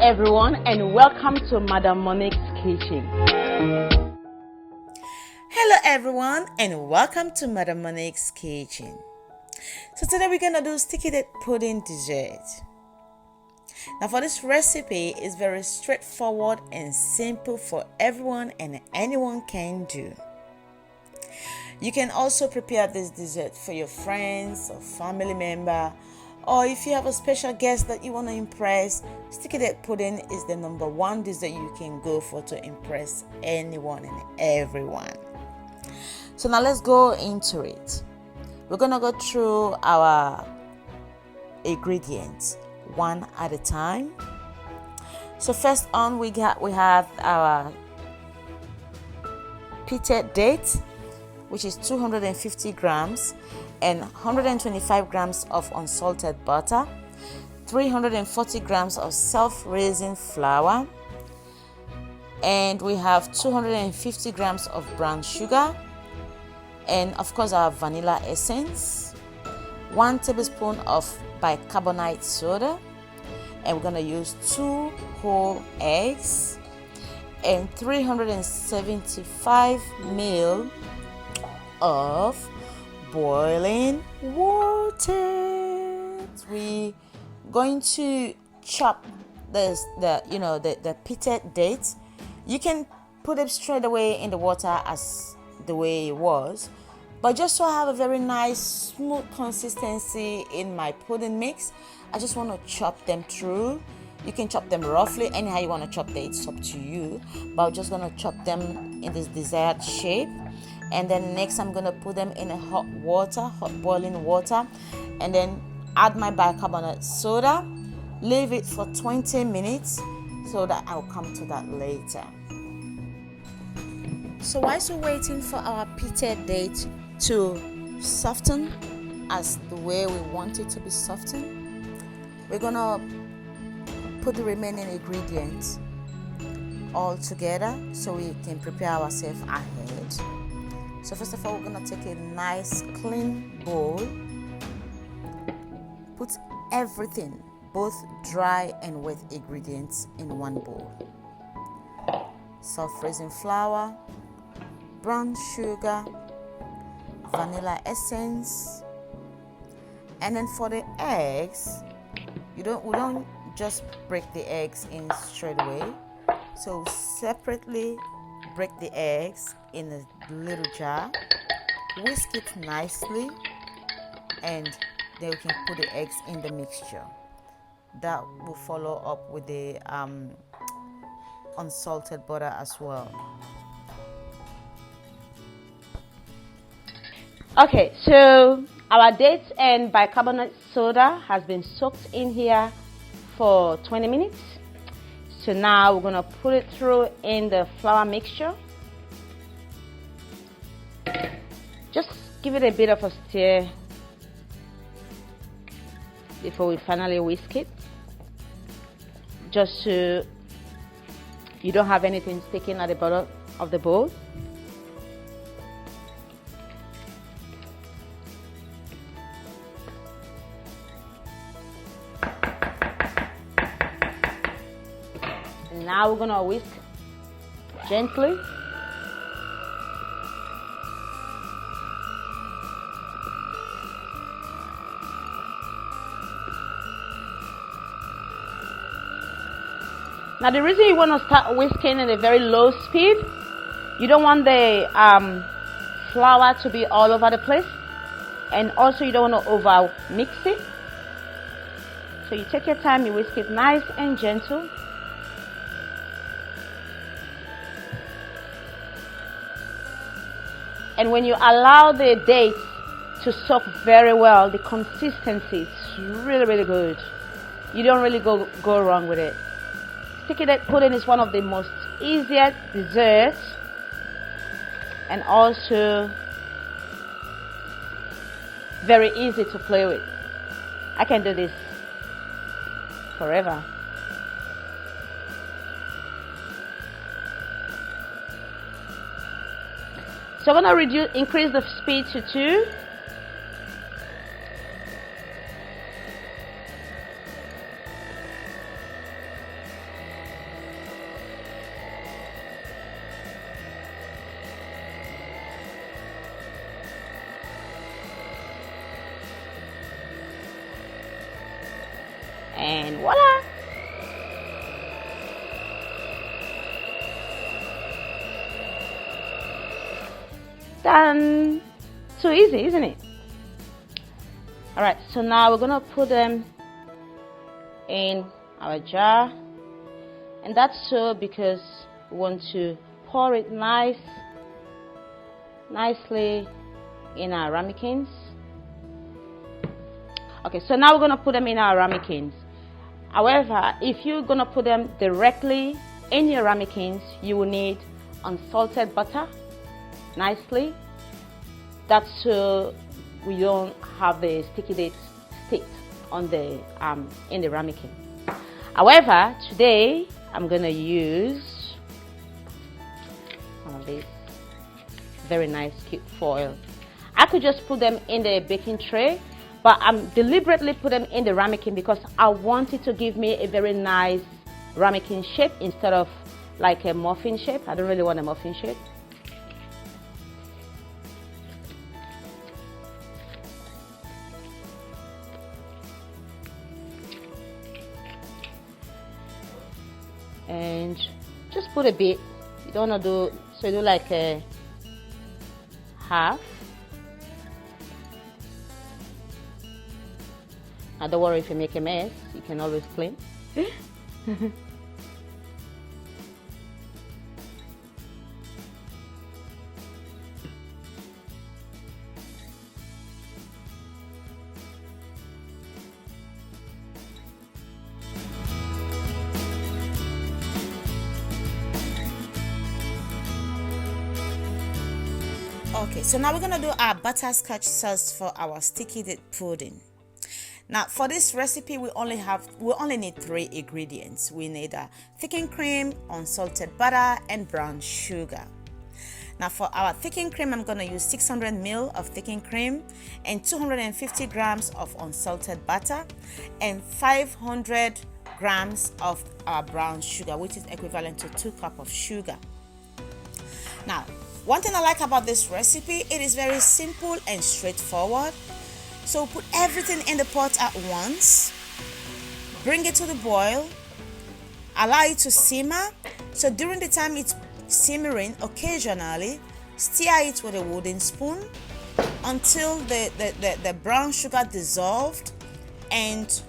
everyone, and welcome to Madam Monique's Kitchen. Hello everyone, and welcome to Madam Monique's Kitchen. So today we're gonna do sticky date pudding dessert. Now for this recipe, it's very straightforward and simple for everyone, and anyone can do. You can also prepare this dessert for your friends or family member, or if you have a special guest that you want to impress. Sticky date pudding is the #1 dessert you can go for to impress anyone and everyone. So now let's go into it. We're gonna go through our ingredients one at a time. So first on, we have our pitted date, which is 250 grams, and 125 grams of unsalted butter, 340 grams of self-raising flour, and we have 250 grams of brown sugar, and of course our vanilla essence, 1 tablespoon of bicarbonate soda, and we're going to use 2 whole eggs, and 375 ml of boiling water. We're going to chop the pitted dates. You can put it straight away in the water as the way it was, but just so I have a very nice smooth consistency in my pudding mix, I just want to chop them through. You can chop them roughly, anyhow you want to chop them, it's up to you, but I'm just going to chop them in this desired shape. And then next I'm going to put them in a hot boiling water, and then add my bicarbonate soda, leave it for 20 minutes, so that I'll come to that later. So whilst we're waiting for our pitted date to soften as the way we want it to be softened, we're going to put the remaining ingredients all together so we can prepare ourselves ahead. So first of all, we're going to take a nice clean bowl, put everything, both dry and wet ingredients, in one bowl. Self-raising flour, brown sugar, vanilla essence, and then for the eggs, we don't just break the eggs in straight away. So separately break the eggs in a little jar, whisk it nicely, and then we can put the eggs in the mixture. That will follow up with the unsalted butter as well. Okay, so our dates and bicarbonate soda has been soaked in here for 20 minutes. So now we're going to put it through in the flour mixture. Just give it a bit of a stir before we finally whisk it, just so you don't have anything sticking at the bottom of the bowl. Now we're gonna whisk gently. Now the reason you want to start whisking at a very low speed, you don't want the flour to be all over the place, and also you don't want to over mix it. So you take your time, you whisk it nice and gentle. And when you allow the dates to soak very well, the consistency is really, really good. You don't really go wrong with it. Sticky date pudding is one of the most easiest desserts, and also very easy to play with. I can do this forever. So I'm going to increase the speed to 2. and voila. Done. So easy, isn't it? Alright, so now we're gonna put them in our jar, and that's so because we want to pour it nicely in our ramekins. Okay, so now we're gonna put them in our ramekins. However, if you're gonna put them directly in your ramekins, you will need unsalted butter nicely. That's so we don't have the sticky dates stick on the in the ramekin. However, today I'm gonna use one of these very nice cute foil. I could just put them in the baking tray, but I'm deliberately put them in the ramekin because I want it to give me a very nice ramekin shape instead of like a muffin shape. I don't really want a muffin shape. And just put a bit. You don't want to do so. You do like a half. Now don't worry if you make a mess. You can always clean. Okay, so now we're gonna do our butterscotch sauce for our sticky date pudding. Now for this recipe we only need 3 ingredients. We need a thickened cream, unsalted butter, and brown sugar. Now for our thickened cream, I'm gonna use 600 ml of thickened cream and 250 grams of unsalted butter and 500 grams of our brown sugar, which is equivalent to 2 cups of sugar. Now, one thing I like about this recipe, it is very simple and straightforward. So put everything in the pot at once, bring it to the boil, allow it to simmer. So during the time it's simmering, occasionally stir it with a wooden spoon until the brown sugar dissolved and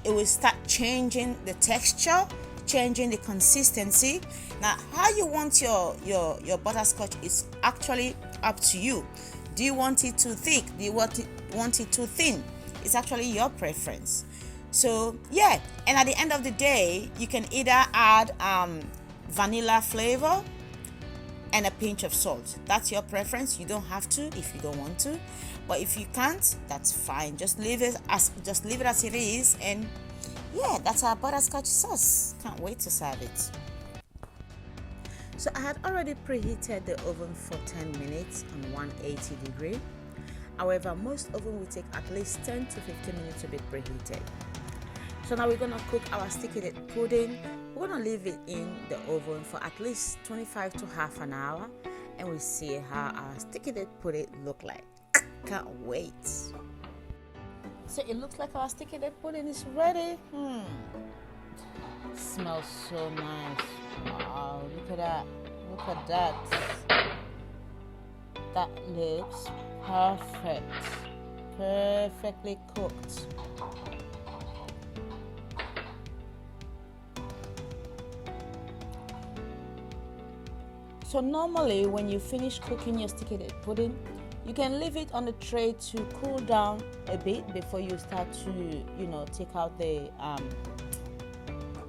it will start changing the texture, changing the consistency. Now how you want your butterscotch is actually up to you. Do you want it too thick? Do you want it too thin? It's actually your preference. So yeah, and at the end of the day you can either add vanilla flavor and a pinch of salt. That's your preference. You don't have to if you don't want to, but if you can't, that's fine. Just leave it as it is, and yeah, that's our butterscotch sauce. Can't wait to serve it. So I had already preheated the oven for 10 minutes on 180 degree. However, most oven will take at least 10 to 15 minutes to be preheated. So now we're gonna cook our sticky date pudding. We're gonna leave it in the oven for at least 25 to half an hour, and we'll see how our sticky date pudding look like. Can't wait. So it looks like our sticky date pudding is ready. Smells so nice. Wow, look at that. Look at that. That looks perfect. Perfectly cooked. So normally when you finish cooking your sticky date pudding, you can leave it on the tray to cool down a bit before you start to,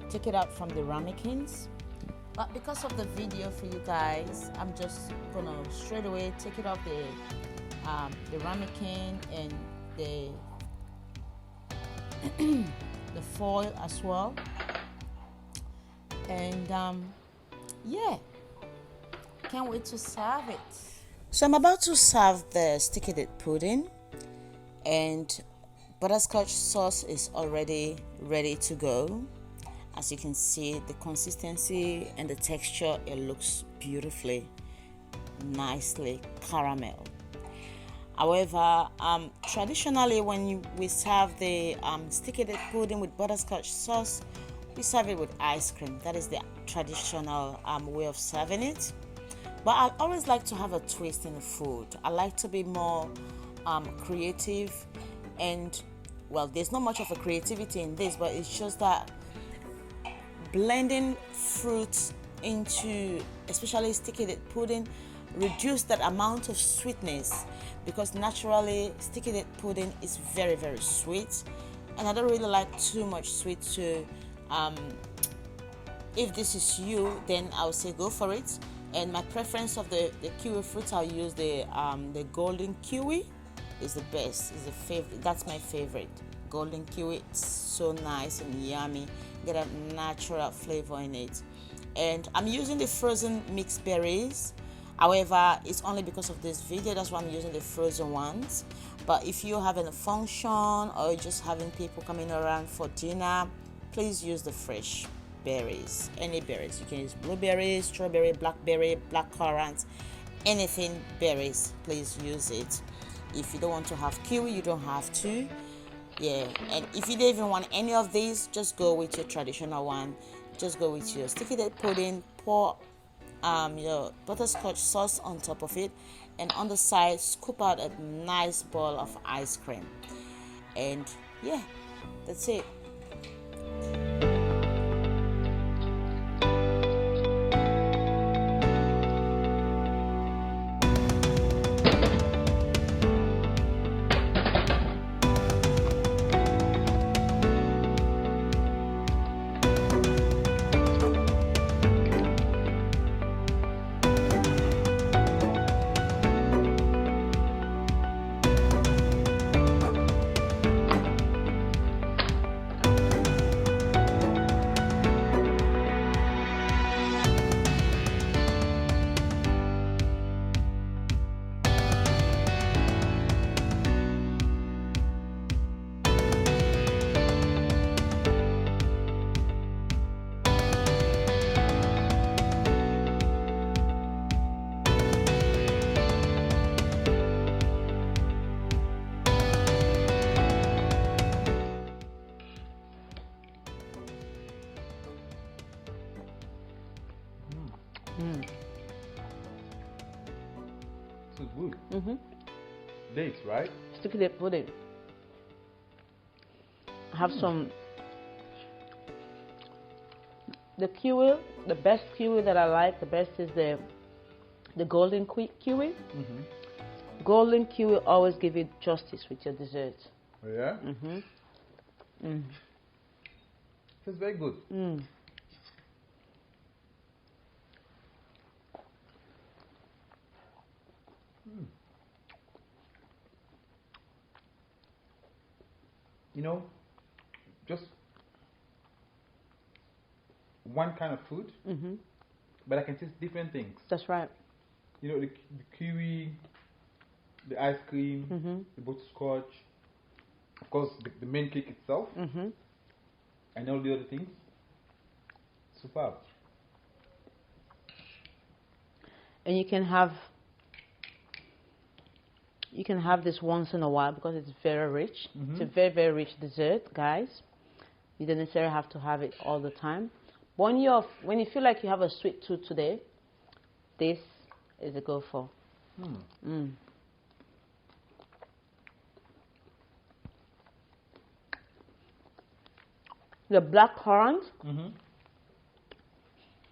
take it out from the ramekins. But because of the video for you guys, I'm just gonna straight away take it off the ramekin and the the foil as well. And yeah, can't wait to serve it. So I'm about to serve the sticky date pudding, and butterscotch sauce is already ready to go. As you can see, the consistency and the texture, it looks beautifully, nicely caramel. However, traditionally when we serve the sticky date pudding with butterscotch sauce, we serve it with ice cream. That is the traditional way of serving it. But I always like to have a twist in the food. I like to be more creative, and well, there's not much of a creativity in this, but it's just that blending fruits into, especially sticky date pudding, reduce that amount of sweetness, because naturally sticky date pudding is very, very sweet, and I don't really like too much sweet. So if this is you, then I would say go for it. And my preference of the kiwi fruit, I'll use the golden kiwi. Is the best, is the favorite. That's my favorite. Golden kiwi, it's so nice and yummy. Get a natural flavor in it. And I'm using the frozen mixed berries. However, it's only because of this video, that's why I'm using the frozen ones. But if you're having a function or just having people coming around for dinner, please use the fresh berries. Any berries. You can use blueberries, strawberry, blackberry, blackcurrant, anything berries. Please use it. If you don't want to have kiwi, you don't have to. Yeah, and if you don't even want any of these, just go with your traditional one. Just go with your sticky date pudding. Pour your butterscotch sauce on top of it, and on the side scoop out a nice bowl of ice cream. And yeah, that's it. So good. Dates, right? Sticky date pudding. I have some. The kiwi, the best kiwi that I like, the best is the golden kiwi. Golden kiwi always give you justice with your dessert. Oh, yeah? It's very good. You know, just one kind of food, but I can taste different things. That's right. You know, the kiwi, the ice cream, the butterscotch, of course, the main cake itself, and all the other things. Superb. And you can have this once in a while because it's very rich. It's a very, very rich dessert, guys. You don't necessarily have to have it all the time. But when you feel like you have a sweet tooth today, this is a go for. The black currant,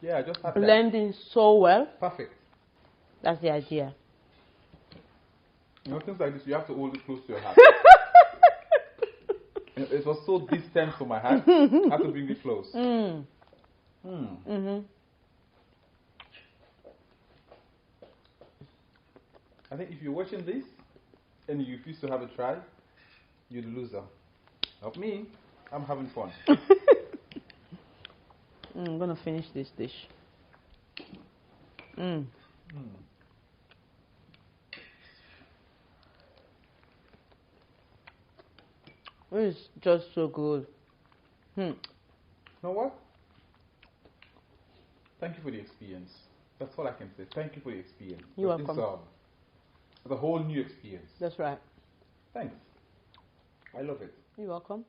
Yeah, I just had blending so well. Perfect. That's the idea. You know, things like this, you have to hold it close to your heart. It was so distant from my heart, I had to bring it close. I think if you're watching this and you refuse to have a try, you're the loser. Not me, I'm having fun. I'm gonna finish this dish. It's just so good. You know what? Thank you for the experience. That's all I can say. Thank you for the experience. You're But welcome. It's a whole new experience. That's right. Thanks. I love it. You're welcome.